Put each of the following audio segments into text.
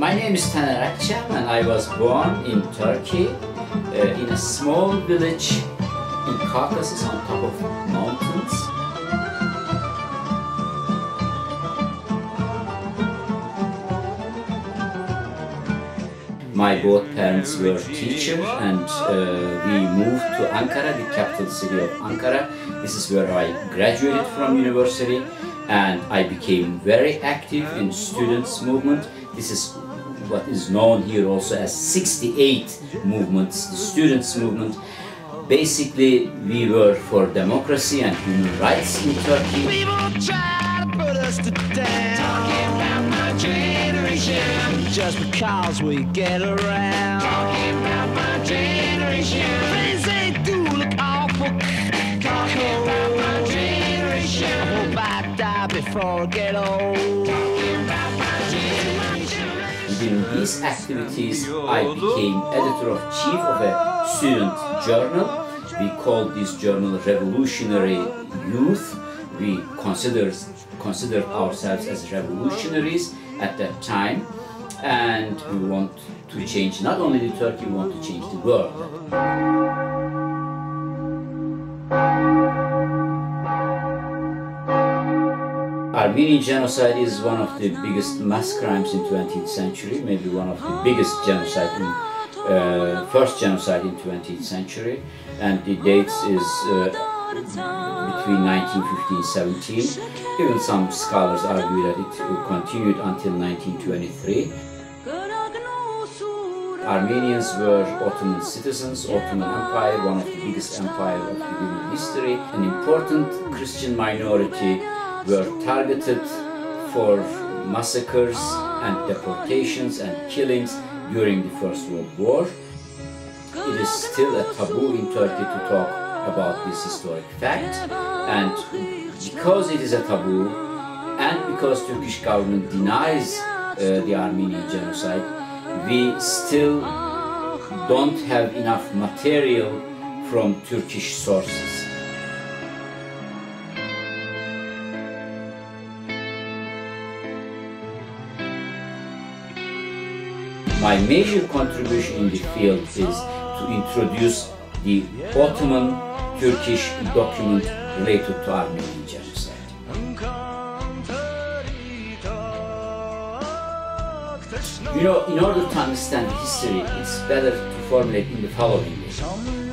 My name is Taner Akçam and I was born in Turkey in a small village in Caucasus on top of mountains. My both parents were teachers and we moved to Ankara, the capital city of Ankara. This is where I graduated from university and I became very active in students' movement. This is what is known here also as 68 movements, the students' movement. Basically, we were for democracy and human rights in Turkey. People try to put us to down, talking about my generation, just because we get around. Talking about my generation, things they do look awful. Talking about my generation, I hope I die before I get old. Talking about my generation. Within these activities, I became editor-in-chief of a student journal. We called this journal Revolutionary Youth. We considered ourselves as revolutionaries at that time, and we want to change not only the Turkey, we want to change the world. Armenian genocide is one of the biggest mass crimes in 20th century, maybe one of the biggest genocide in first genocide in 20th century, and the dates is between 1915 and 17. Even some scholars argue that it continued until 1923. Armenians were Ottoman citizens, Ottoman Empire, one of the biggest empires of the human history. An important Christian minority were targeted for massacres and deportations and killings during the First World War. It is still a taboo in Turkey to talk about this historic fact, and because it is a taboo and because Turkish government denies the Armenian genocide, we still don't have enough material from Turkish sources. My major contribution in the field is to introduce the Ottoman Turkish document related to Armenian genocide. You know, in order to understand history, it's better to formulate in the following way.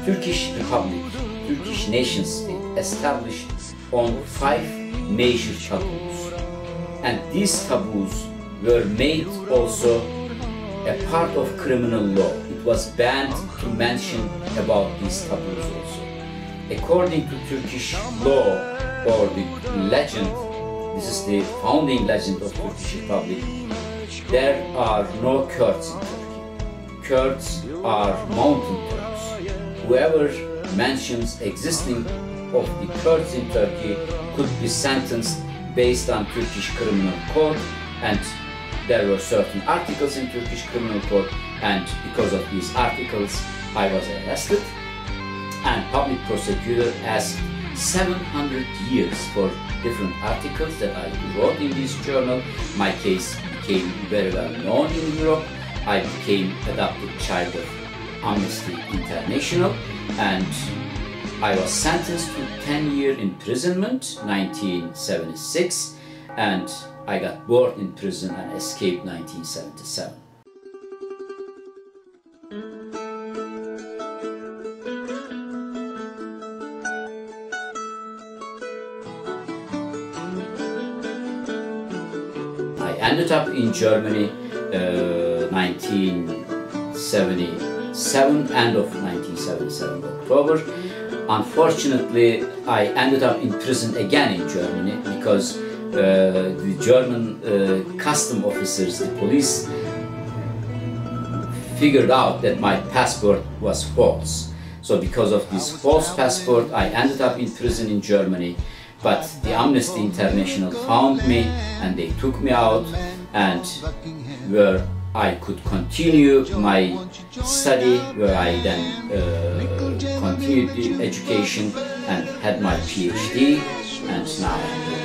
Turkish Republic, Turkish nation state, established on 5 major taboos. And these taboos were made also a part of criminal law. It was banned to mention about these taboos also. According to Turkish law or the legend, this is the founding legend of Turkish Republic, there are no Kurds in Turkey. Kurds are mountain Turks. Whoever mentions existing of the Kurds in Turkey could be sentenced based on Turkish criminal code, and there were certain articles in Turkish criminal code, and because of these articles I was arrested, and public prosecutor asked 700 years for different articles that I wrote in this journal. My case became very well known in Europe. I became adopted child of Amnesty International, and I was sentenced to 10-year imprisonment, 1976, and I got bored in prison and escaped 1977. I ended up in Germany 1977, end of 1977, October. Unfortunately, I ended up in prison again in Germany because the German custom officers, the police, figured out that my passport was false. So because of this false passport, I ended up in prison in Germany. But the Amnesty International found me and they took me out, and where I could continue my study, where I then continued the education and had my PhD, and now I'm